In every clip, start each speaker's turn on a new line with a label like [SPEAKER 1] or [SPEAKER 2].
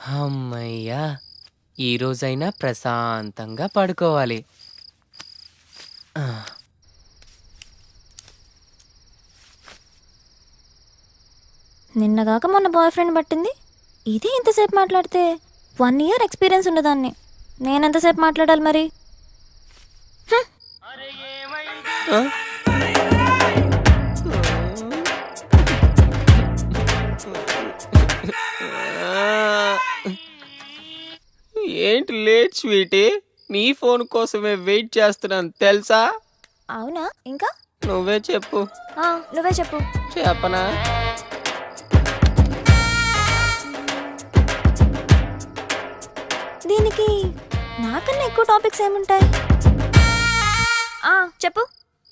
[SPEAKER 1] హమ్మయ్యా! ఈరోజైనా ప్రశాంతంగా పడుకోవాలి. ఆ!
[SPEAKER 2] నిన్నగాక మొన్న బాయ్ ఫ్రెండ్ పట్టింది. ఇది ఇంతసేపు మాట్లాడితే 1 ఇయర్ ఎక్స్పీరియన్స్ ఉండదాన్ని. నేనెంతసేపు మాట్లాడాలి మరి?
[SPEAKER 1] ఆ! ఏంటి లేట్ స్వీటీ? నీ ఫోన్ కోసమే వెయిట్ చేస్తున్నాను తెలుసా?
[SPEAKER 2] అవునా? ఇంకా
[SPEAKER 1] నువ్వే చెప్పు.
[SPEAKER 2] నువ్వే చెప్పు.
[SPEAKER 1] చెప్పనా?
[SPEAKER 2] దీనికి నాకన్నా ఎక్కువ టాపిక్స్ ఏముంటాయి? చెప్పు.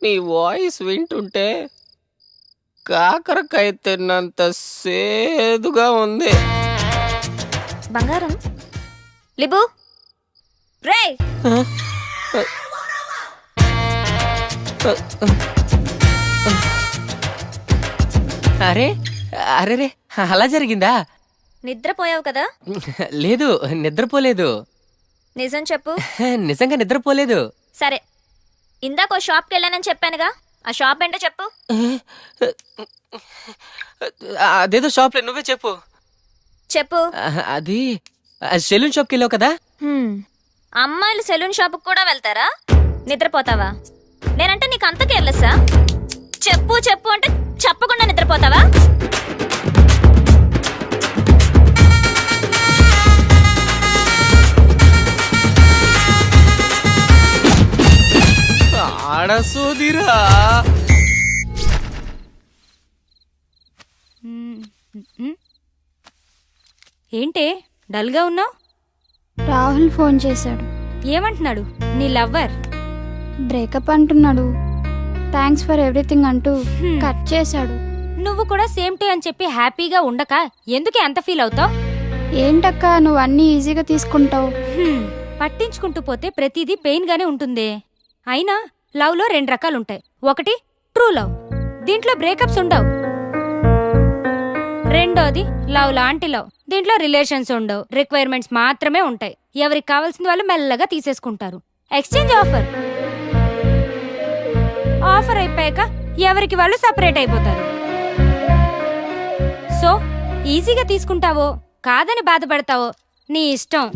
[SPEAKER 1] నీ వాయిస్ వింటుంటే కాకరకాయ తిన్నంత సేదుగా ఉంది.
[SPEAKER 2] బంగారం లిబు రే.
[SPEAKER 1] అరే అరే అలా జరిగిందా?
[SPEAKER 2] నిద్రపోయావు కదా?
[SPEAKER 1] లేదు, నిద్రపోలేదు.
[SPEAKER 2] నిజం చెప్పు.
[SPEAKER 1] నిజంగా నిద్రపోలేదు.
[SPEAKER 2] సరే, ఇందాక షాప్కి వెళ్ళానని చెప్పానుగా, ఆ షాప్ ఏంటో చెప్పు.
[SPEAKER 1] అదేదో షాప్లో, నువ్వే చెప్పు.
[SPEAKER 2] చెప్పు.
[SPEAKER 1] అది సెలూన్ షాప్కి వెళ్ళావు కదా?
[SPEAKER 2] అమ్మాయిలు సెలూన్ షాప్కి కూడా వెళ్తారా? నిద్రపోతావా? నేనంటే నీకు అంత కేర్లెస్సా? చెప్పు చెప్పు అంటే చెప్పకుండా నిద్రపోతావా?
[SPEAKER 1] ఆడసోదిరా.
[SPEAKER 3] ఏంటే డల్గా ఉన్నావు?
[SPEAKER 4] రాహుల్ ఫోన్ చేశాడు.
[SPEAKER 3] ఏమంటున్నాడు నీ లవ్వర్?
[SPEAKER 4] బ్రేకప్ అంటున్నాడు. థ్యాంక్స్ ఫర్ ఎవ్రీథింగ్ అంటూ కట్ చేశాడు.
[SPEAKER 3] నువ్వు కూడా సేమ్ టే అని చెప్పి హ్యాపీగా ఉండక ఎందుకే అంత ఫీల్ అవుతావు?
[SPEAKER 4] ఏంటక్క నువ్వు అన్నీ ఈజీగా తీసుకుంటావు?
[SPEAKER 3] పట్టించుకుంటూ పోతే ప్రతిదీ పెయిన్ గానే ఉంటుంది. అయినా లవ్ లో 2 రకాలుంటాయి. ఒకటి ట్రూ లవ్, దీంట్లో బ్రేకప్స్ ఉండవు. రెండోది లవ్ లాంటి లవ్, దీంట్లో రిలేషన్స్ ఉండవు, రిక్వైర్మెంట్స్ మాత్రమే ఉంటాయి. ఎవరికి కావాల్సిన వాళ్ళు మెల్లగా తీసేసుకుంటారు. Exchange offer. ఆఫర్ అయిపోయాక ఎవరికి వాళ్ళు సపరేట్ అయిపోతారు. సో ఈజీగా తీసుకుంటావో కాదని బాధపడతావో నీ ఇష్టం.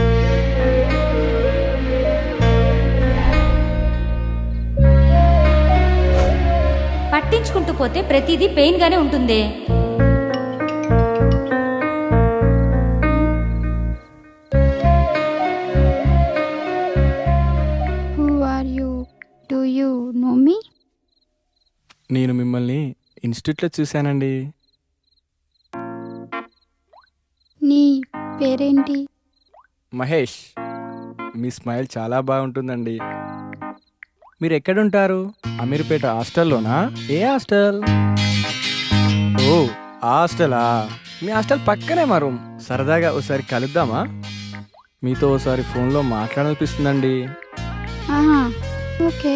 [SPEAKER 3] పట్టించుకుంటూ పోతే ప్రతిదీ పెయిన్ గానే ఉంటుంది.
[SPEAKER 4] Who are you? Do you know me?
[SPEAKER 5] నేను మిమ్మల్ని ఇన్స్టిట్యూట్లో చూశానండి.
[SPEAKER 4] నీ పేరేంటి?
[SPEAKER 5] మహేష్. మీ స్మైల్ చాలా బాగుంటుందండి. మీరు ఎక్కడుంటారు? అమీర్పేట హాస్టల్లోనా? ఏ హాస్టల్? ఓ ఆ హాస్టలా? మీ హాస్టల్ పక్కనే మా రూమ్. సరదాగా ఒకసారి కలుద్దామా? మీతో ఒకసారి ఫోన్లో మాట్లాడాలనిపిస్తుందండి.
[SPEAKER 4] ఆహా, ఓకే.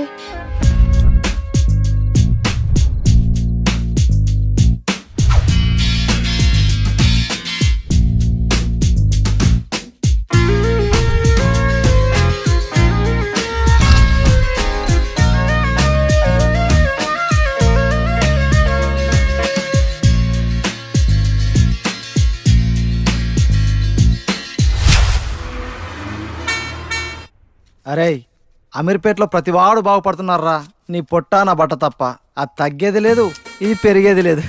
[SPEAKER 6] అరే అమీర్పేటలో ప్రతివాడు బాగుపడుతున్నారా? నీ పొట్ట నా బట్ట తప్ప. అది తగ్గేది లేదు, ఇది పెరిగేది లేదు.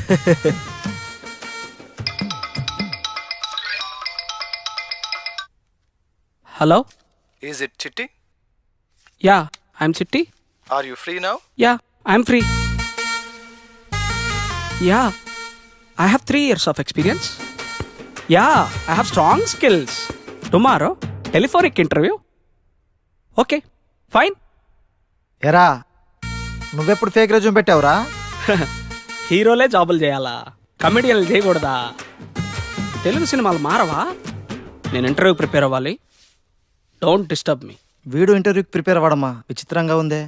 [SPEAKER 7] Hello?
[SPEAKER 6] Is it Chitti?
[SPEAKER 7] Yeah, I'm Chitti.
[SPEAKER 6] Are you free now?
[SPEAKER 7] Yeah, I'm free. Yeah, I have 3 years of experience. Yeah, I have strong skills. Tomorrow, telephonic interview. Okay, fine.
[SPEAKER 6] ఎరా నువ్వెప్పుడు ఫేక్ రెజ్యూమ్ పెట్టావురా?
[SPEAKER 7] హీరోలే జాబులు చేయాలా, కమెడియన్లు చేయకూడదా? తెలుగు సినిమాలు మారవా? నేను ఇంటర్వ్యూకి prepare అవ్వాలి. Don't disturb me.
[SPEAKER 6] వీడు ఇంటర్వ్యూకి ప్రిపేర్ అవ్వడమా? విచిత్రంగా ఉందే.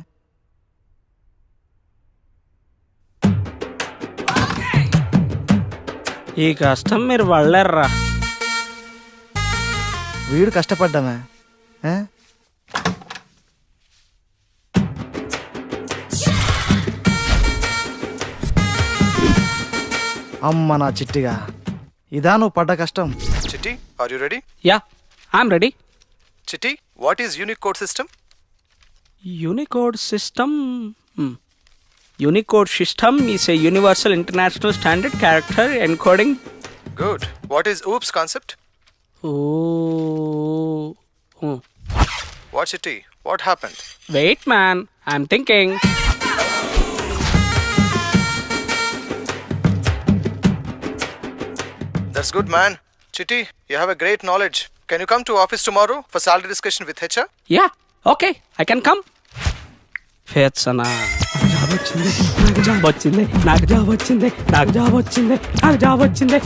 [SPEAKER 7] ఈ కష్టం మీరు పడలేర్రా.
[SPEAKER 6] వీడు కష్టపడ్డామే ఆ? అమ్మ నా చిట్టిగా ఇదా నువ్వు పడ్డ కష్టం.
[SPEAKER 8] Chitti, are you ready?
[SPEAKER 7] Yeah, I'm ready.
[SPEAKER 8] Chitti, what is Unicode system?
[SPEAKER 7] Unicode system. Unicode system is a universal international standard character encoding.
[SPEAKER 8] Good. What is OOPS concept?
[SPEAKER 7] Oh.
[SPEAKER 8] What Chitti? What happened?
[SPEAKER 7] Wait, man. I'm thinking.
[SPEAKER 8] That's good, man. Chitti, you have a great knowledge. Can you come to office tomorrow for salary discussion with HR?
[SPEAKER 7] Yeah, okay. I can come. ఫేత్సనా job వచ్చింది, నాకు job వచ్చింది, నాకు job వచ్చింది, నాకు job వచ్చింది, నాకు job వచ్చింది.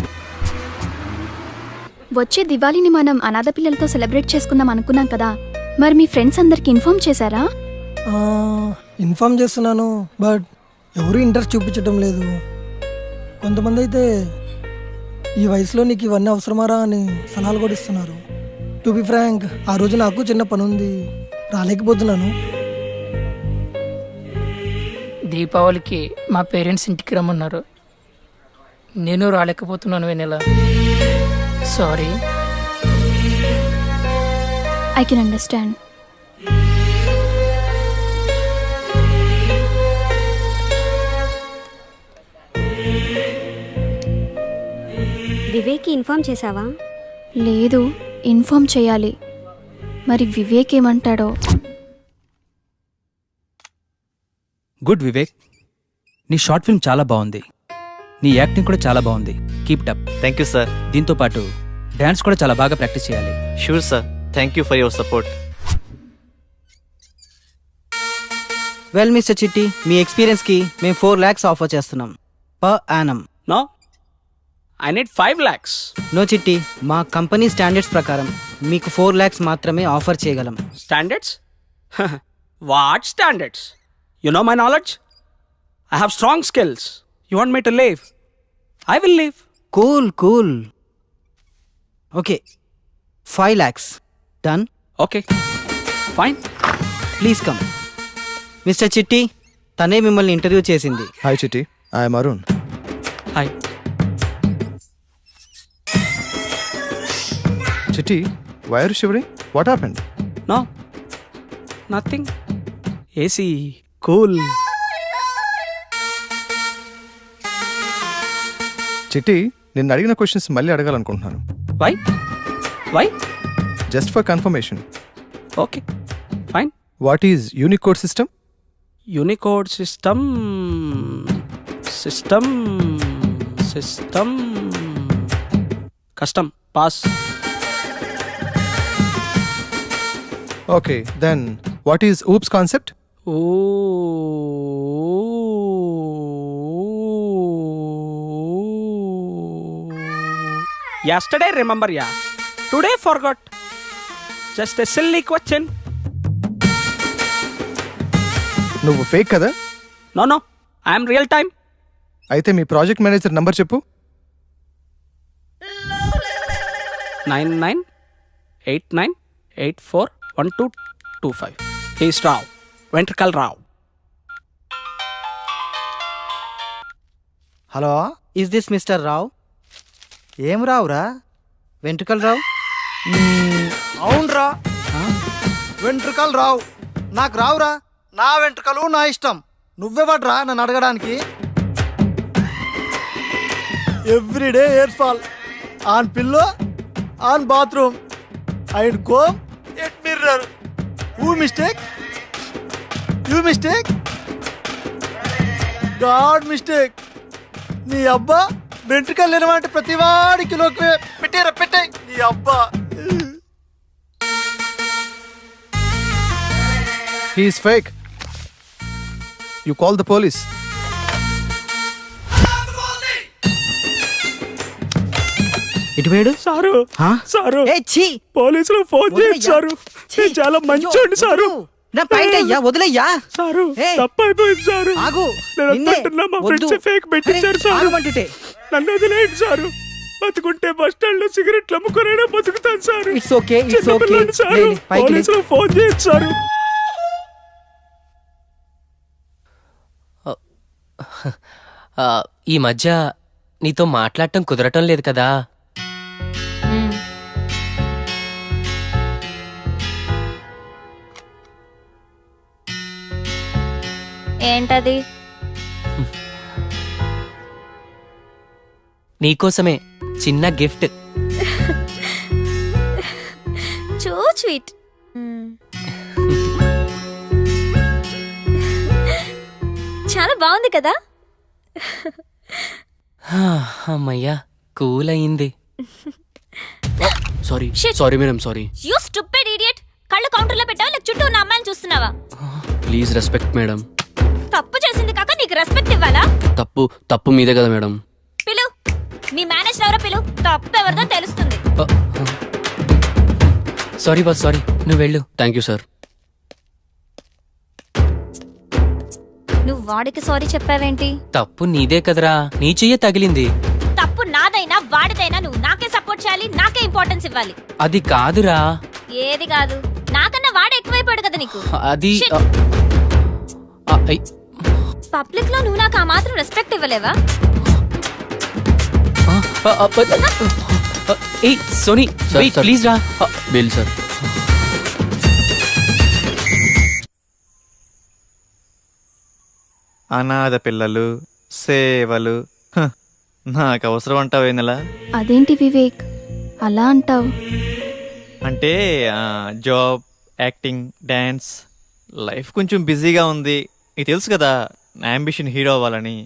[SPEAKER 4] వచ్చే దివాళీని మనం అనాథ పిల్లలతో సెలబ్రేట్ చేసుకుందాం అనుకున్నాం కదా, మరి మీ ఫ్రెండ్స్ అందరికి ఇన్ఫార్మ్ చేశారా?
[SPEAKER 9] ఇన్ఫార్మ్ చేస్తున్నాను, బట్ ఎవరు ఇంట్రెస్ట్ చూపించడం లేదు. కొంతమంది అయితే ఈ వయసులో నీకు ఇవన్నీ అవసరమారా అని సలహాలు కూడా ఇస్తున్నారు. టు బి ఫ్రాంక్, ఆ రోజు నాకు చిన్న పని ఉంది, రాలేకపోతున్నాను.
[SPEAKER 10] దీపావళికి మా పేరెంట్స్ ఇంటికి రమ్మన్నారు, నేను రాలేకపోతున్నాను Vennela. Sorry.
[SPEAKER 4] I can understand.
[SPEAKER 11] Vivek inform చేసావా?
[SPEAKER 4] లేదు, ఇన్ఫార్మ్ చేయాలి. మరి వివేక్ ఏమంటాడో.
[SPEAKER 12] గుడ్ వివేక్, నీ షార్ట్ ఫిల్మ్ చాలా బాగుంది, నీ యాక్టింగ్ కూడా చాలా బాగుంది. Keep up.
[SPEAKER 13] Thank you sir.
[SPEAKER 12] దీంతో పాటు డాన్స్ కూడా చాలా బాగా ప్రాక్టీస్ చేయాలి.
[SPEAKER 13] Sure sir. Thank you for your support.
[SPEAKER 14] Well mister Chitti, మీ ఎక్స్పీరియన్స్కి మేము 4 lakhs ఆఫర్ చేస్తున్నాం per annum.
[SPEAKER 7] No, I need 5 lakhs.
[SPEAKER 14] No Chitti, మా కంపెనీ స్టాండర్డ్స్ ప్రకారం మీకు 4 lakhs మాత్రమే ఆఫర్ చేయగలం.
[SPEAKER 7] Standards? What standards? You know my knowledge? I have strong skills. You want me to leave? I will leave.
[SPEAKER 14] Cool. Okay, 5 lakhs done.
[SPEAKER 7] Okay, fine.
[SPEAKER 14] Please come. Mister చిట్టి, తనే మిమ్మల్ని interview చేసింది.
[SPEAKER 8] Hi Chitti, I am Arun.
[SPEAKER 7] Hi.
[SPEAKER 8] Chitti, why are you shivering? What happened?
[SPEAKER 7] No, nothing. AC, cool.
[SPEAKER 8] చిట్టి, నిన్ను అడిగిన questions మళ్ళీ అడగాలనుకుంటున్నాను.
[SPEAKER 7] Why?
[SPEAKER 8] Just for confirmation.
[SPEAKER 7] Okay, fine.
[SPEAKER 8] What is Unicode system?
[SPEAKER 7] Unicode system. Custom. Pass.
[SPEAKER 8] Okay, then what is OOPs concept?
[SPEAKER 7] Yesterday remember, yeah. Today forgot. Just a silly question.
[SPEAKER 8] నువ్వు fake కదా?
[SPEAKER 7] No, I am real time.
[SPEAKER 8] అయితే మీ project manager number చెప్పు.
[SPEAKER 7] 9989841225. He's Rao. Ventricle Rao.
[SPEAKER 6] Hello,
[SPEAKER 14] is this mister Rao?
[SPEAKER 6] ఏం రావురా?
[SPEAKER 14] Ventricle Rao?
[SPEAKER 6] అవునరా, వెంట్రుకలు రావు. నాకు రావురా, నా వెంట్రుకలు నా ఇష్టం. నువ్వెవడ్రా నన్ను అడగడానికి? Everyday hair fall, on pillow, on bathroom, and comb at mirror. Who mistake? You mistake, God mistake. నీ అబ్బా వెంట్రుకలు లేనమంటే ప్రతివాడి కిలోకి పెట్టే నీ అబ్బా.
[SPEAKER 8] He is fake. You call the police.
[SPEAKER 14] ఇటు వేడు
[SPEAKER 7] సారు, సారు,
[SPEAKER 14] ఏ ఛీ,
[SPEAKER 7] పోలీసులు ఫోన్ చేయండి సారు. నేను చాలా మంచోండి సారు.
[SPEAKER 14] నా పాయింట్ అయ్యా, వదిలయ్యా.
[SPEAKER 7] సారు,
[SPEAKER 14] ఏయ్,
[SPEAKER 7] తప్పైపోయింది సారు.
[SPEAKER 14] ఆగు.
[SPEAKER 7] నేను
[SPEAKER 14] నిన్నే.
[SPEAKER 7] అనుకుంటున్నా మా
[SPEAKER 14] వద్దు.
[SPEAKER 7] ఫ్రెండ్స్ ఫేక్ పెట్టించారు
[SPEAKER 14] అరే,
[SPEAKER 7] సారు.
[SPEAKER 14] ఆగమంటుంటే.
[SPEAKER 7] నన్ను వదిలేయండి సారు. బతుకుంటే బస్ స్టాండ్ లో సిగరెట్లు అమ్ముకునే బతుకుతాను sir.
[SPEAKER 14] It's okay, it's okay.
[SPEAKER 7] చిన్నపిల్లాడిని సారు.
[SPEAKER 14] లే, లే, పైకి లే.
[SPEAKER 7] పోలీసులకు ఫోన్ చేయొచ్చు సారు.
[SPEAKER 1] ఈ మధ్య నీతో మాట్లాడటం కుదరటం లేదు కదా.
[SPEAKER 2] ఏంటది?
[SPEAKER 1] నీకోసమే చిన్న గిఫ్ట్.
[SPEAKER 2] చూ స్వీట్. చాలా బాగుంది కదా.
[SPEAKER 1] అమ్మయ్యా, కూల్ అయింది.
[SPEAKER 7] Sorry
[SPEAKER 2] Shit.
[SPEAKER 7] Sorry madam, sorry.
[SPEAKER 2] You stupid idiot. కళ్ళు కౌంటర్లో పెట్టావా లేక చుట్టూ ఉన్న అమ్మాయిని చూస్తున్నావా?
[SPEAKER 7] Please respect madam.
[SPEAKER 2] తప్పు చేసింది కాక నీకు రెస్పెక్ట్ ఇవ్వాలా?
[SPEAKER 7] తప్పు మీదే కదా మేడం.
[SPEAKER 2] పిలు, మీ మేనేజర్ ఎవరో పిలు. తప్పు ఎవరిదో తెలుస్తుంది.
[SPEAKER 1] Sorry boss, sorry. నువ్వు వెళ్ళు.
[SPEAKER 7] Thank you sir.
[SPEAKER 2] నువ్వు వాడికి సారీ చెప్పావేంటి?
[SPEAKER 1] తప్పు నీదే కదరా, నీ చెయ్యే తగిలింది.
[SPEAKER 2] తప్పు నాదైనా వాడిదైనా నువ్వు నాకే సపోర్ట్ చేయాలి, నాకే ఇంపార్టెన్స్ ఇవ్వాలి.
[SPEAKER 1] అది కాదురా.
[SPEAKER 2] ఏది కాదు? నాకన్నా వాడు ఎక్కువైపోయాడు కదా నీకు.
[SPEAKER 1] అది
[SPEAKER 2] Shit. పబ్లిక్ లో నువ్వు నాకు ఆ మాత్రం రెస్పెక్ట్ ఇవ్వలేవా?
[SPEAKER 1] ఏయ్ సోనీ, వెయిట్ ప్లీజ్ రా.
[SPEAKER 7] Bill sir.
[SPEAKER 13] అనాథ పిల్లలు, సేవలు, నాకు అవసరం అంటావు వెన్నెల?
[SPEAKER 4] అదేంటి వివేక్ అలా అంటావు?
[SPEAKER 13] అంటే జాబ్, యాక్టింగ్, డ్యాన్స్, లైఫ్ కొంచెం బిజీగా ఉంది. నీకు తెలుసు కదా నా అంబిషన్ హీరో అవ్వాలని.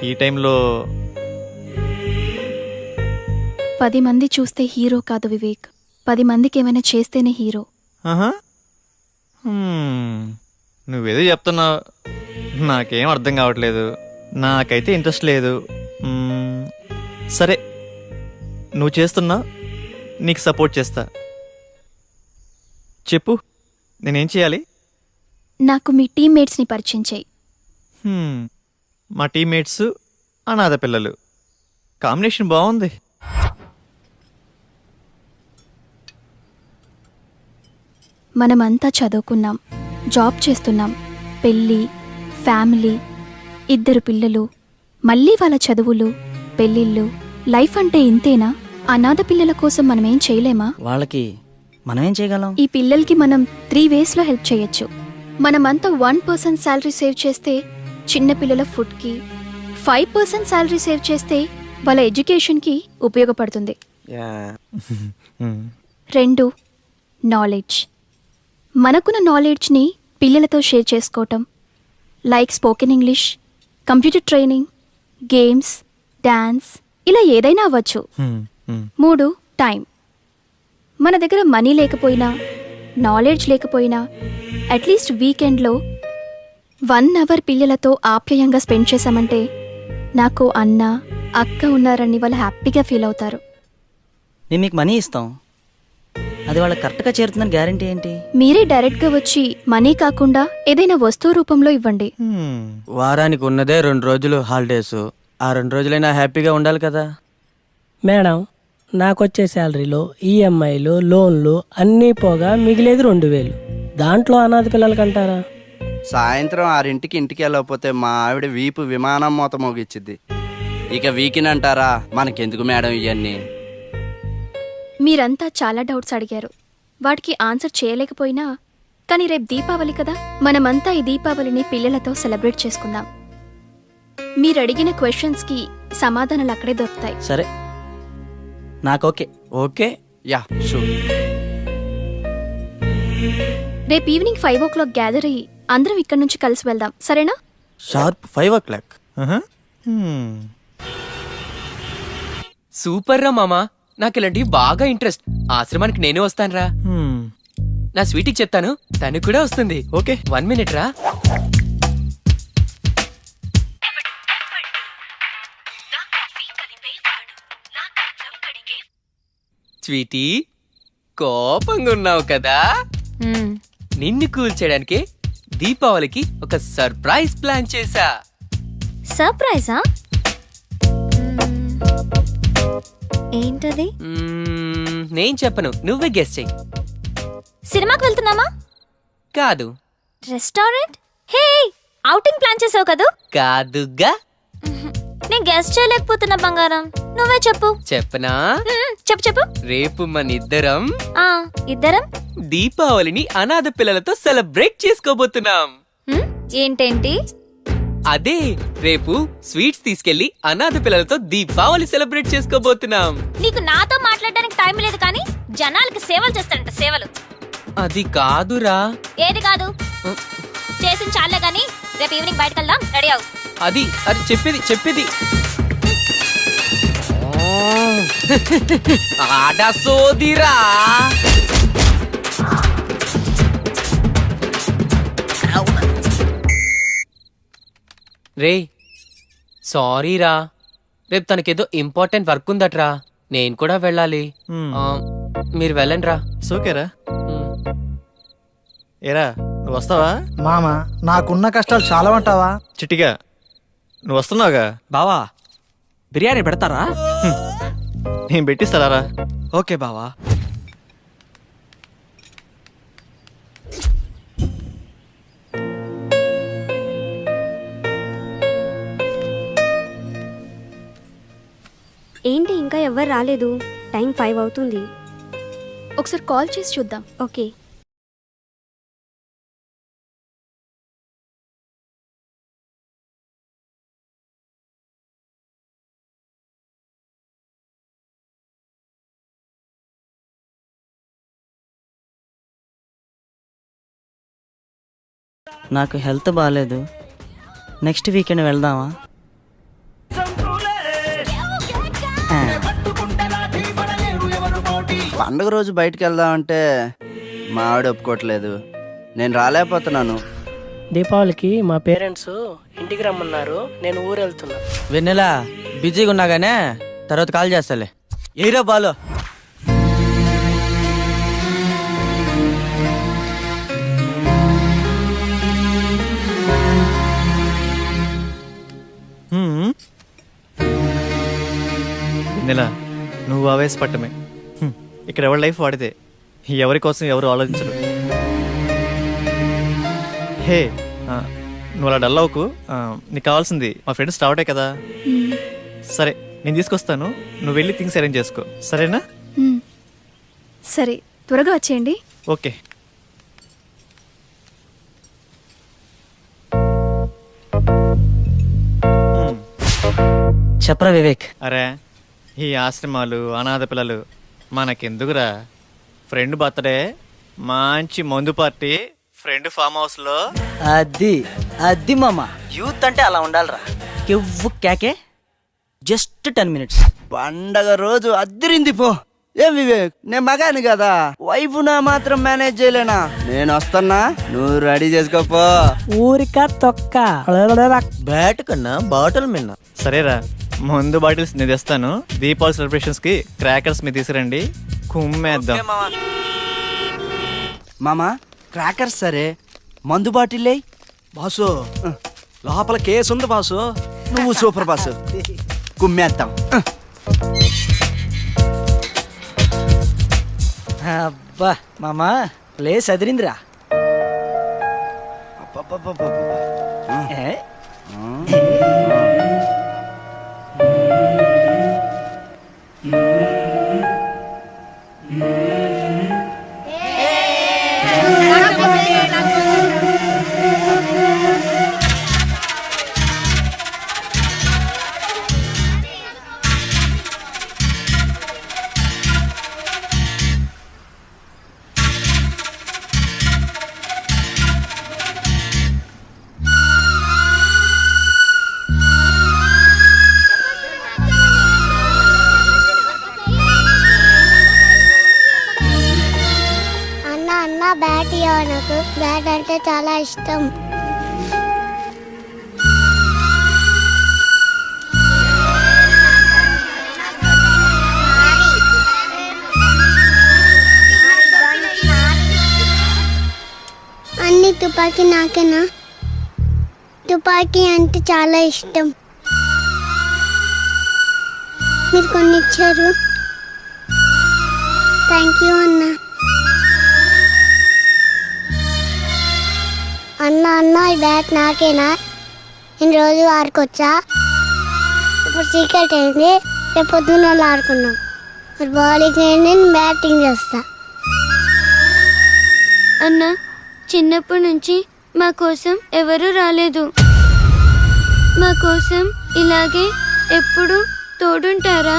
[SPEAKER 13] ఈ టైంలో
[SPEAKER 4] 10 మంది చూస్తే హీరో కాదు వివేక్, 10 మందికి ఏమైనా చేస్తేనే హీరో.
[SPEAKER 13] నువ్వేదో చెప్తున్నావు, నాకేం అర్థం కావట్లేదు. నాకైతే ఇంట్రెస్ట్ లేదు. సరే, నువ్వు చేస్తున్నా, నీకు సపోర్ట్ చేస్తా. చెప్పు, నేనేం చేయాలి?
[SPEAKER 4] నాకు మీ టీమ్మేట్స్ని పరిచయం చేయి.
[SPEAKER 13] మా టీమ్మేట్స్ అనాథ పిల్లలు, కాంబినేషన్ బాగుంది.
[SPEAKER 4] మనమంతా చదువుకున్నాం, జాబ్ చేస్తున్నాం, పెళ్ళి, ఫ్యామిలీ, 2 పిల్లలు, మళ్ళీ వాళ్ళ చదువులు, పెళ్ళిళ్ళు. లైఫ్ అంటే ఇంతేనా? అనాథ పిల్లల కోసం మనమేం చేయలేమా?
[SPEAKER 14] వాళ్ళకి మనమేం చేయగలం?
[SPEAKER 4] ఈ పిల్లలకి మనం 3 వేస్లో హెల్ప్ చేయొచ్చు. మనమంతా 1% శాలరీ సేవ్ చేస్తే చిన్నపిల్లల ఫుడ్కి, 5% శాలరీ సేవ్ చేస్తే వాళ్ళ ఎడ్యుకేషన్కి ఉపయోగపడుతుంది. 2 నాలెడ్జ్. మనకున్న నాలెడ్జ్ని పిల్లలతో షేర్ చేసుకోవటం, like spoken English, computer training, games, dance, ఇలా ఏదైనా అవ్వచ్చు. 3 టైం. మన దగ్గర మనీ లేకపోయినా, నాలెడ్జ్ లేకపోయినా, అట్లీస్ట్ వీకెండ్లో 1 అవర్ పిల్లలతో ఆప్యాయంగా స్పెండ్ చేశామంటే నాకు అన్న, అక్క ఉన్నారని వాళ్ళు హ్యాపీగా ఫీల్ అవుతారు.
[SPEAKER 14] మేము మీకు మనీ ఇస్తాం, అది వాళ్ళకి కరెక్ట్గా చేరుతుందని గ్యారంటీ ఏంటి?
[SPEAKER 4] మీరే డైరెక్ట్గా వచ్చి మనీ కాకుండా ఏదైనా వస్తువు రూపంలో ఇవ్వండి.
[SPEAKER 14] వారానికి ఉన్నదే 2 రోజులు హాలిడేస్, ఆ 2 రోజులైనా హ్యాపీగా ఉండాలి కదా.
[SPEAKER 10] మేడం, నాకొచ్చే శాలరీలో ఈఎంఐలు, లోన్లు అన్నీ పోగా మిగిలేది 2000. దాంట్లో అనాథ పిల్లలకంటారా?
[SPEAKER 11] సాయంత్రం 6ంటికి ఇంటికి వెళ్ళకపోతే మా ఆవిడ వీపు విమానం మోత మోగిచ్చిద్ది. ఇక వీకెండ్ అంటారా? మనకెందుకు మేడం ఇవన్నీ?
[SPEAKER 4] మీరంతా చాలా డౌట్స్ అడిగారు, వాటికి ఆన్సర్ చేయలేకపోయినా, కానీ రేపు దీపావళి కదా, మనమంతా ఈ దీపావళిని పిల్లలతో సెలబ్రేట్ చేసుకుందాం. మీరు అడిగిన క్వశ్చన్స్కి సమాధానాలు అక్కడే దొరుకుతాయి.
[SPEAKER 14] సరే, నాకు ఓకే.
[SPEAKER 11] Okay, yeah sure.
[SPEAKER 4] రేపు ఈవినింగ్ 5 o'clock గ్యాదర్ అయ్యి అందరం ఇక్కడి నుంచి కలిసి వెళ్దాం, సరేనా?
[SPEAKER 14] Sharp 5 o'clock.
[SPEAKER 1] సూపర్ రా మామా, నాకు ఇలాంటివి బాగా ఇంట్రెస్ట్. ఆశ్రమానికి నేనే వస్తానురా. నా స్వీట్కి చెప్తాను, తను కూడా వస్తుంది.
[SPEAKER 13] ఓకే,
[SPEAKER 1] 1 minute రా. స్వీటీ, కోపంగా ఉన్నావు కదా? నిన్ను కూల్ చేయడానికి దీపావళికి ఒక సర్ప్రైజ్ ప్లాన్ చేశా.
[SPEAKER 2] సర్ప్రైజా? ఏంటది?
[SPEAKER 1] నేను చెప్పను, నువ్వే గెస్ చెయ్యి.
[SPEAKER 2] సినిమాకి వెళ్తున్నామా?
[SPEAKER 1] కాదు.
[SPEAKER 2] రెస్టారెంట్? హే, ఔటింగ్ ప్లాన్ చేసావు కదూ?
[SPEAKER 1] కాదుగా.
[SPEAKER 2] నేను గెస్ చేయలేకపోతున్నా బంగారం, నువ్వే చెప్పు.
[SPEAKER 1] చెప్పనా?
[SPEAKER 2] చెప్పు చెప్పు.
[SPEAKER 1] రేపు మన ఇద్దరం
[SPEAKER 2] ఇద్దరం
[SPEAKER 1] దీపావళిని అనాథ పిల్లలతో సెలబ్రేట్ చేసుకోబోతున్నాం.
[SPEAKER 2] ఏంటేంటి?
[SPEAKER 1] అదే, రేపు స్వీట్స్ తీసుకెళ్లి అనాథ పిల్లలతో దీపావళి సెలబ్రేట్ చేసుకోబోతున్నాం.
[SPEAKER 2] నీకు నాతో మాట్లాడడానికి టైం లేదు కానీ జనాలకి సేవలు చేస్తాడంట, సేవలు.
[SPEAKER 1] అది కాదురా.
[SPEAKER 2] ఏది కాదు? చేసిన చాలే గానీ రేపు ఈవినింగ్ బయటకు వెళ్దాం, రెడీ అవు.
[SPEAKER 1] అది అది చెప్పేది ఆడా సోదిరా. రే సారీరా, రేపు తనకేదో ఇంపార్టెంట్ వర్క్ ఉందట్రా, నేను కూడా వెళ్ళాలి. మీరు వెళ్ళండి రా.
[SPEAKER 13] సోకేరా. ఏరా నువ్వు వస్తావా?
[SPEAKER 6] మామ, నాకున్న కష్టాలు చాలా అంటావా?
[SPEAKER 13] చిట్టిగా నువ్వు వస్తున్నావుగా?
[SPEAKER 7] బావా బిర్యానీ పెడతారా?
[SPEAKER 13] నేను పెట్టిస్తారా?
[SPEAKER 7] ఓకే బావా.
[SPEAKER 4] ఏంటి ఇంకా ఎవ్వరు రాలేదు? టైం 5 అవుతుంది. ఒకసారి కాల్ చేసి చూద్దాం. ఓకే.
[SPEAKER 14] నాకు హెల్త్ బాగాలేదు, నెక్స్ట్ వీకెండ్ వెళ్దామా?
[SPEAKER 11] పండుగ రోజు బయటికి వెళ్దామంటే మా ఆవిడ ఒప్పుకోవట్లేదు. నేను రాలేకపోతున్నాను.
[SPEAKER 10] దీపావళికి మా పేరెంట్స్ ఇంటికి రమ్మన్నారు, నేను ఊరు వెళ్తున్నా.
[SPEAKER 14] వెన్నెలా బిజీగా ఉన్నాగానే తర్వాత కాల్ చేస్తాలే. ఏరా బాలో.
[SPEAKER 13] నెల నువ్వు ఆవేశపట్టమే. ఇక్కడ ఎవరి లైఫ్ వాడితే ఎవరి కోసం ఎవరు ఆలోచించరు. హే, నువ్వు అలా డల్ అవ్వకు. నీకు కావాల్సింది మా ఫ్రెండ్స్ రావటే కదా. సరే నేను తీసుకొస్తాను, నువ్వు వెళ్ళి థింగ్స్ అరేంజ్ చేసుకో, సరేనా?
[SPEAKER 4] సరే, త్వరగా వచ్చేయండి.
[SPEAKER 13] ఓకే.
[SPEAKER 14] చెప్పరా వివేక్.
[SPEAKER 13] అరే, ఈ ఆశ్రమాలు అనాథ పిల్లలు మనకెందుకురా? ఫ్రెండ్ బర్త్డే, మంచి మందు పార్టీ, ఫ్రెండ్ ఫామ్ హౌస్ లో.
[SPEAKER 14] అది మామ, యూత్ అంటే అలా ఉండాలిరా. కెవ్వు కేకే. Just 10 minutes.
[SPEAKER 11] పండగ రోజు అద్దరింది పో. ఏం వివేక్, నేను మగాని కదా, వైఫ్ నా మాత్రం మేనేజ్ చేయలేనా? నేను వస్తున్నా, నువ్వు రెడీ చేసుకోపో.
[SPEAKER 10] ఊరికా తొక్క
[SPEAKER 14] బ్యాట్ కన్నా బాటిల్ మిన్నా.
[SPEAKER 13] సరేరా, మందు బాటిల్స్ నేను తెస్తాను. దీపావళి సెలబ్రేషన్స్ కి క్రాకర్స్ మీద తీసుకురండి, కుమ్మేద్దాం.
[SPEAKER 11] మామా క్రాకర్స్ సరే, మందు బాటిల్
[SPEAKER 7] బాసు లోపల కేసు ఉంది బాసు.
[SPEAKER 11] నువ్వు సూపర్ బాసు, కుమ్మేద్దాం.
[SPEAKER 14] అబ్బా మామా, ప్లేస్ అదిరిందిరా.
[SPEAKER 15] బ్యాట్ ఇవ్వ, నాకు బ్యాట్ అంటే చాలా ఇష్టం. అన్ని తుపాకీ నాకేనా? తుపాకీ అంటే చాలా ఇష్టం. మీరు కొన్ని ఇచ్చారు, థ్యాంక్ యూ అన్న. అన్న ఈ బ్యాట్ నాకేనా? నేను రోజు ఆడుకోవచ్చా? ఇప్పుడు చీకటి అయింది, రేపు పొద్దున్న ఆడుకున్నాం. మరి బౌలింగ్ నేను బ్యాటింగ్ చేస్తా.
[SPEAKER 16] అన్న చిన్నప్పటి నుంచి మా కోసం ఎవరూ రాలేదు. మా కోసం ఇలాగే ఎప్పుడు తోడుంటారా?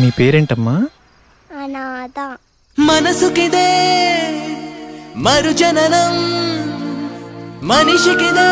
[SPEAKER 13] మీ పేరేంటమ్మా?
[SPEAKER 15] అనాథ.
[SPEAKER 1] మనసుకిదే మరుజననం, మనిషికిదే